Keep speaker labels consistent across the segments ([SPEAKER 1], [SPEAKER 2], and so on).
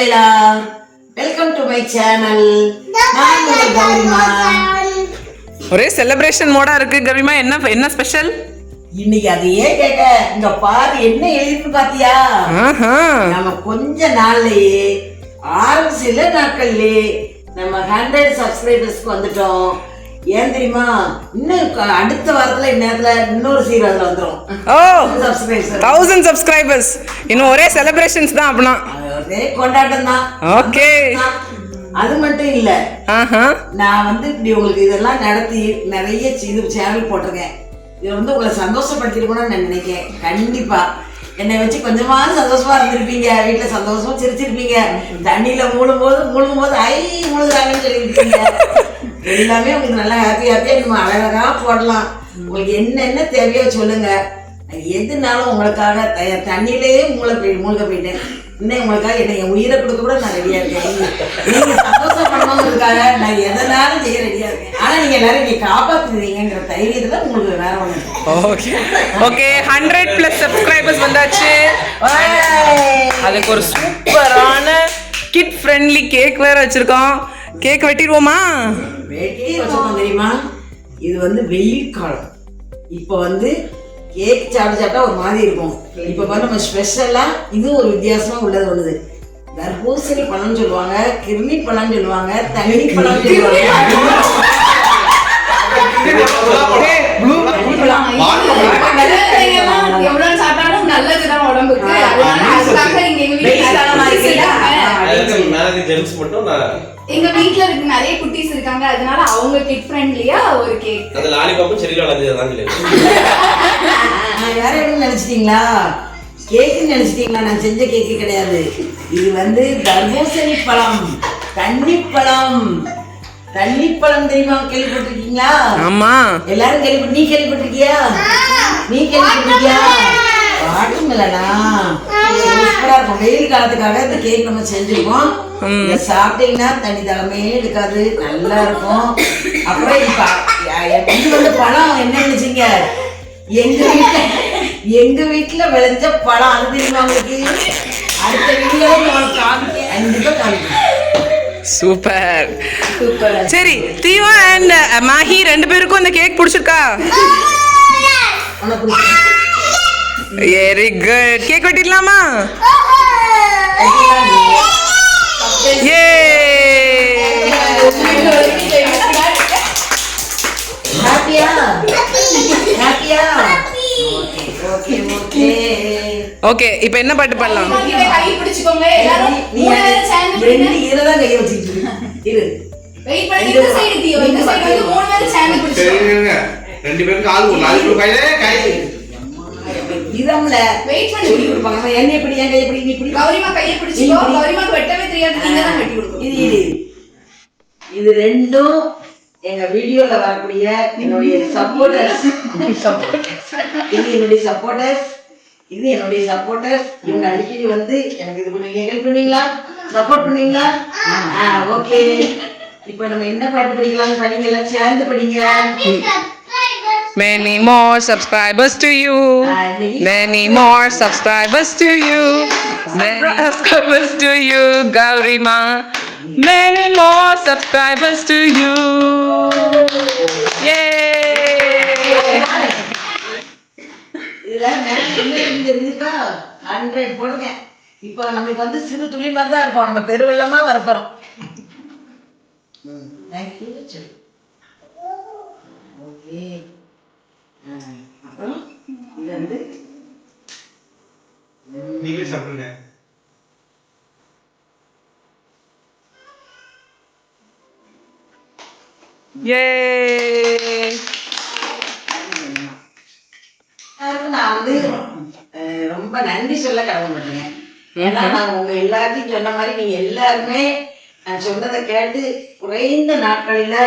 [SPEAKER 1] பிள்ளைகளா, welcome to my channel. நான் உங்கள் கௌரிமா.
[SPEAKER 2] ஒரே செலிப்ரேஷன் மோடா இருக்கு. கௌரிமா, என்ன ஸ்பெஷல்
[SPEAKER 1] இன்னைக்கு? அது ஏன் கேட்க, இங்க பாரு என்ன எழுதிட்டு பாத்தியா? நம்ம கொஞ்ச நாள்லயே சில நாட்கள்லயே நம்ம 100 சப்ஸ்கிரைபர்ஸ்க்கு வந்துட்டோம். ஏன் தெரியுமா? இன்னும் அடுத்த வாரத்துல இந்நேரத்துல இன்னொரு சீரியல் வந்துடும்.
[SPEAKER 2] 1000 சப்ஸ்கிரைபர்ஸ். இன்னும் ஒரே செலிப்ரேஷன்ஸ் தான். அப்படின்னா
[SPEAKER 1] ஒரே கொண்டாட்டம் தான்.
[SPEAKER 2] ஓகே,
[SPEAKER 1] அது மட்டும் இல்ல, நான் வந்து இப்படி உங்களுக்கு இதெல்லாம் நடத்தி நிறைய இது சேனல் போட்டிருக்கேன். இது வந்து உங்களை சந்தோஷப்படுத்திருக்கணும்னு நான் நினைக்கிறேன். கண்டிப்பா என்னை வச்சு கொஞ்சமாவது சந்தோஷமா இருந்திருப்பீங்க. வீட்டுல சந்தோஷமா சிரிச்சிருப்பீங்க. தண்ணியில மூழ்கும் போது முழுகுறாங்கன்னு சொல்லியிருப்பீங்க. எல்லாமே உங்களுக்கு நல்லா ஹாப்பியா நம்ம அழகா போடலாம். உங்களுக்கு என்னென்ன தேவையோ சொல்லுங்க. எதுனாலும் உங்களுக்காக தண்ணியிலேயே மூழ்க போயிட்டேன். இன்னும் உங்களுக்காக என்னை என் உயிரை கொடுக்க கூட நான் ரெடியா இருக்கேன். நீங்க சந்தோஷப்படணுங்கிறதுக்காக நான் எதனாலும் செய்ய ரெடியா இருக்கேன். ஆனா நீங்க எல்லாரும் நீங்க காப்பாத்துறீங்கிற தைரியத்துல உங்களுக்கு வேற ஒண்ணு.
[SPEAKER 2] ஓகே, 100+ சப்ஸ்கிரைபர்ஸ் வந்தாச்சு. அதுக்கு ஒரு சூப்பரான கிட் ஃப்ரெண்ட்லி கேக் வேற வச்சிருக்கோம். கேக் வெட்டிடுவோமா?
[SPEAKER 1] வெட்டி வச்சிருக்கோம். தெரியுமா, இது வந்து வெயில் காலம். இப்போ வந்து கேக் சாப்பிட்டா ஒரு மாதிரி இருக்கும். இப்ப பாரு, நம்ம ஸ்பெஷலா இது ஒரு வித்தியாசமா உள்ளது ஒண்ணுது. தர்பூசணி பழம்னு சொல்லுவாங்க, கிர்னி பழம்னு சொல்லுவாங்க, தண்ணி பழம்னு சொல்லுவாங்க.
[SPEAKER 3] எவ்வளவு சாப்பிட்டாலும் நல்லதுதான் உடம்புக்கு. எங்க வீட்ல இருக்கு நிறைய குட்டீஸ் இருக்காங்க, அதனால அவங்க கிட் ஃப்ரெண்ட்லியா ஒரு கேக்.
[SPEAKER 4] அந்த லாலிபாப்பும் செடியில வளர்ந்ததுதான் சொல்லி.
[SPEAKER 1] வேற எதுவும் நினைச்சிட்டீங்களா? கேக்குன்னு நினைச்சிட்டீங்களா? நான் செஞ்ச கேக்கு கிடையாது. இது வந்து தர்பூசணி பழம், தண்ணிப்பழம். தண்ணிப்பழம் தெரியுமா? கேள்விப்பட்டிருக்கீங்களா?
[SPEAKER 2] ஆமா,
[SPEAKER 1] எல்லாரும் நீ கேள்விப்பட்டிருக்கியா? நீ கேள்விப்பட்டிருக்கியா? வாட்டர்மெலனா சூப்பரா இருக்கும். வெயில் காலத்துக்காக இந்த கேக் நம்ம செஞ்சிருக்கோம். இத சாப்பிட்டீங்கன்னா தண்ணி தாகமே எடுக்காது, நல்லா இருக்கும். அப்புறம் இப்ப இது வந்து பழம் என்ன நினைச்சீங்க? எங்க வீட்டுல விளைஞ்ச பழம். அது தெரியுமா உங்களுக்கு? அடுத்த வீடியோல உங்களுக்கு காமிக்க, கண்டிப்பா காமிக்க.
[SPEAKER 2] Super super. சரி, தீவா அண்ட் மாஹி ரெண்டு பேருக்கும் இந்த கேக் பிடிச்சிருக்கா? Very good. கேக் வெட்டிடலாமா? ஏ,
[SPEAKER 1] ஹாப்பியா? ஹாப்பியா? Okay okay
[SPEAKER 2] okay. இப்போ என்ன பாட்டு பாடலாம்?
[SPEAKER 3] கை பிடிச்சுக்கோங்க எல்லாரும். மூணு பேரும் சேர்ந்து பிடிங்க.
[SPEAKER 1] இரதா கைய வச்சிட்டு இரு.
[SPEAKER 3] வெயிட் பண்ணி இந்த சைடு தியோ, இந்த சைடு வந்து மூணு பேரும் சேர்ந்து பிடிச்சுக்கோங்க.
[SPEAKER 4] ரெண்டு பேருக்கு ஆள் ஒரு லாலிபாப் கை
[SPEAKER 1] இதம்ல
[SPEAKER 3] வெயிட் பண்ணி
[SPEAKER 1] சொல்லி கொடுப்பாங்க. என்ன எப்படி என் கைய பிடி, நீ பிடி.
[SPEAKER 3] கௌரிமா கையை பிடிச்சுக்கோ. கௌரிமாக்கு வெட்டவே தெரியாது, நீங்க தான் வெட்டி கொடுக்கணும்.
[SPEAKER 1] இது ரெண்டும் எங்க வீடியோல வரக்கூடிய என்னுடைய சப்போர்ட்டர்ஸ். இது என்னுடைய சப்போர்ட்டர்ஸ். இவங்க அடிக்கடி வந்து எனக்கு இது பண்ணுவீங்க, ஹெல்ப் பண்ணுவீங்களா, சப்போர்ட் பண்ணுவீங்களா? ஓகே. இப்போ நம்ம என்ன பாட்டு படிக்கலாம்? படிங்க, எல்லாம் சேர்ந்து படிங்க.
[SPEAKER 2] Many more subscribers to you. Many more subscribers to you. Many subscribers to you, Gaurima. Many more subscribers to you. Yay!
[SPEAKER 1] இதெல்லாம் இருக்கா? 100 போடுங்க. இப்போ நமக்கு வந்து சிறு துளி மாதிரி தான் இருப்போம். நம்ம பெருவெள்ளமா வரப்போறோம். தேங்க்யூ. ஓகே. அப்புறம் இது வந்து
[SPEAKER 4] நீங்களே சாப்பிடுங்க.
[SPEAKER 2] Yay!
[SPEAKER 1] நான் வந்து ரொம்ப நன்றி சொல்ல கடமைப்பட்டேன். ஏன்னா நான் உங்க எல்லாத்தையும் சொன்ன மாதிரி நீங்க எல்லாருமே நான் சொன்னதை கேட்டு குறைந்த நாட்களில்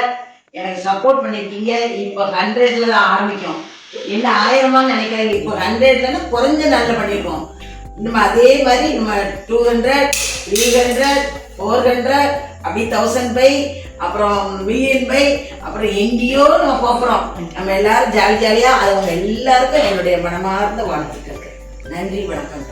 [SPEAKER 1] எனக்கு சப்போர்ட் பண்ணிருக்கீங்க. இப்போ 100ல தான் ஆரம்பிக்கும். என்ன 1000மா நினைக்கிறீங்க? இப்போ 100ல குறைஞ்ச நாளில் பண்ணியிருக்கோம். நம்ம அதே மாதிரி நம்ம 200, 300, 400 அப்படி 1000 பை, அப்புறம் மில்லியன் பை, அப்புறம் எங்கேயோ நம்ம போகிறோம். நம்ம எல்லாரும் ஜாலியாக அது உங்க எல்லாருக்கும் என்னுடைய மனமார்ந்த வாழ்த்துக்கள். நன்றி, வணக்கம்.